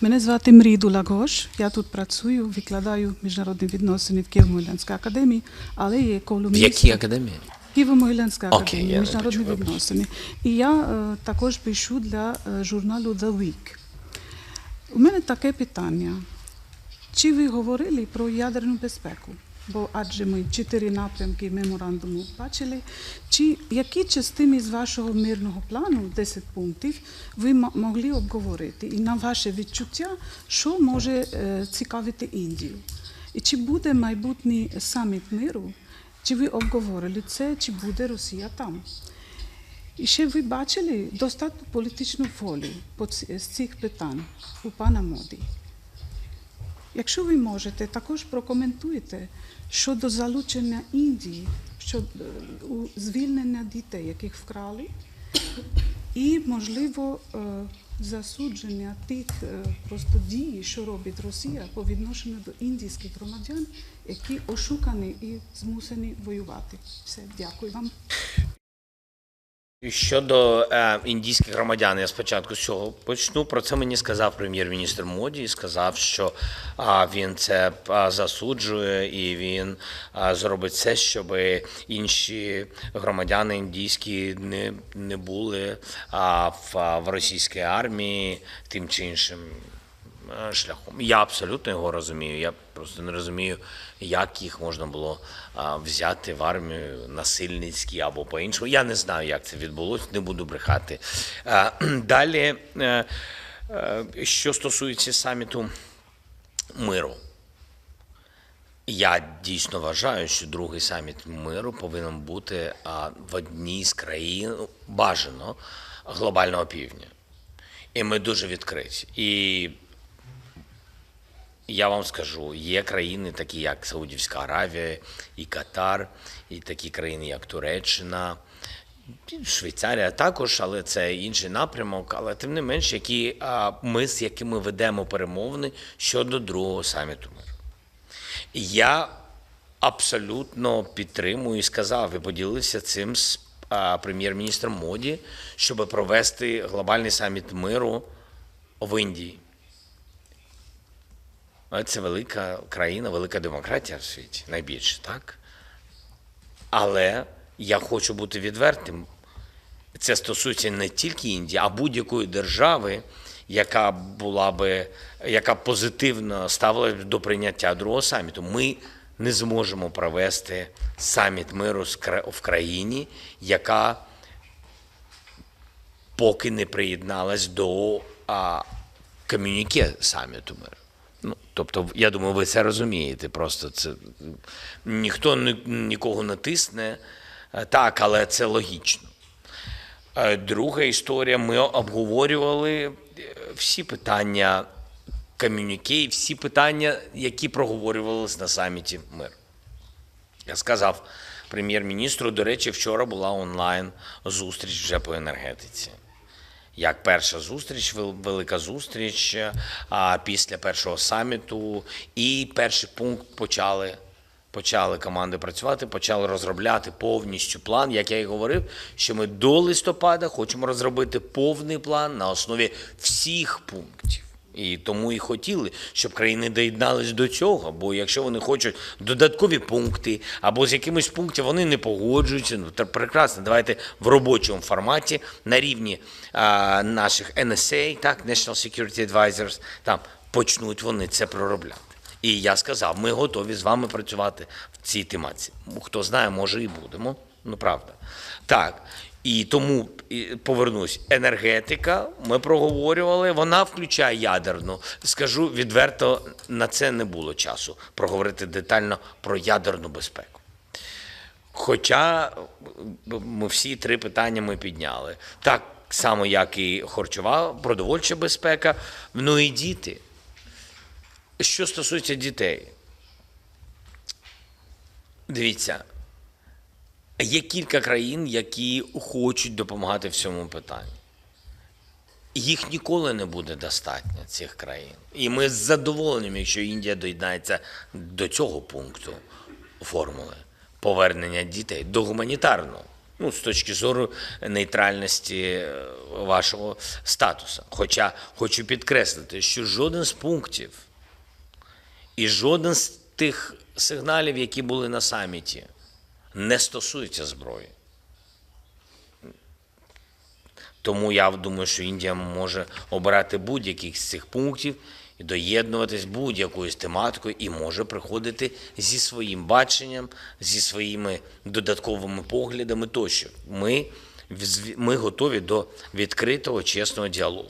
Мене звати Мрідула Гош, я тут працюю, викладаю міжнародні відносини в Києво-Могилянській академії, але є В колумніст. якій академії? Києво-Могилянська Окей, академія, я не міжнародні почув, вибач. відносини. І я також пишу для журналу The Week. У мене таке питання. Чи ви говорили про ядерну безпеку? Бо адже ми 4 напрямки меморандуму бачили. Чи які частини з вашого мирного плану, 10 пунктів, ви могли обговорити? І на ваше відчуття, що може цікавити Індію? І чи буде майбутній саміт миру? Чи ви обговорили це, чи буде Росія там? І ще ви бачили достатньо політичну волю з цих питань у пана Моді? Якщо ви можете, також прокоментуйте щодо залучення Індії, щодо звільнення дітей, яких вкрали, і, можливо, засудження тих просто дій, що робить Росія по відношенню до індійських громадян, які ошукані і змусені воювати. Все, дякую вам. Щодо індійських громадян, я спочатку з цього почну. Про це мені сказав прем'єр-міністр Моді, сказав, що він це засуджує і він зробить все, щоб інші громадяни індійські не були в російській армії тим чи іншим шляхом. Я абсолютно його розумію. Я просто не розумію, як їх можна було взяти в армію насильницькі або по-іншому. Я не знаю, як це відбулося, не буду брехати. Далі, що стосується саміту миру. Я дійсно вважаю, що другий саміт миру повинен бути в одній з країн, бажано, глобального півдня. І ми дуже відкриті. І я вам скажу, є країни, такі як Саудівська Аравія, і Катар, і такі країни, як Туреччина, Швейцарія також, але це інший напрямок, але тим не менш, з якими ведемо перемовини щодо другого саміту миру. Я абсолютно підтримую і сказав, і поділився цим з прем'єр-міністром Моді, щоб провести глобальний саміт миру в Індії. Це велика країна, велика демократія в світі, найбільше, так? Але я хочу бути відвертим. Це стосується не тільки Індії, а будь-якої держави, яка позитивно ставилася до прийняття другого саміту. Ми не зможемо провести саміт миру в країні, яка поки не приєдналась до ком'юніке саміту миру. Тобто, я думаю, ви це розумієте, просто це ніхто нікого не тисне, так, але це логічно. Друга історія, ми обговорювали всі питання ком'юніке, всі питання, які проговорювалися на саміті миру. Я сказав прем'єр-міністру, до речі, вчора була онлайн-зустріч вже по енергетиці. Як перша зустріч, велика зустріч після першого саміту. І перший пункт почали команди працювати, почали розробляти повністю план. Як я і говорив, що ми до листопада хочемо розробити повний план на основі всіх пунктів. І тому і хотіли, щоб країни доєднались до цього, бо якщо вони хочуть додаткові пункти, або з якимось пунктів вони не погоджуються, то прекрасно, давайте в робочому форматі на рівні наших NSA, так, National Security Advisors, там почнуть вони це проробляти. І я сказав, ми готові з вами працювати в цій тематиці. Хто знає, може і будемо, правда. Так. І тому, повернусь, енергетика, ми проговорювали, вона включає ядерну. Скажу відверто, на це не було часу проговорити детально про ядерну безпеку. Хоча ми всі 3 питання ми підняли. Так само, як і харчова, продовольча безпека, і діти. Що стосується дітей, дивіться, є кілька країн, які хочуть допомагати в цьому питанні. Їх ніколи не буде достатньо, цих країн. І ми з задоволенням, якщо Індія доєднається до цього пункту формули повернення дітей, до гуманітарного. Ну, з точки зору нейтральності вашого статусу. Хоча хочу підкреслити, що жоден з пунктів і жоден з тих сигналів, які були на саміті, не стосується зброї. Тому я думаю, що Індія може обирати будь-який з цих пунктів і доєднуватись будь-якоюсь тематикою і може приходити зі своїм баченням, зі своїми додатковими поглядами тощо. Ми готові до відкритого, чесного діалогу.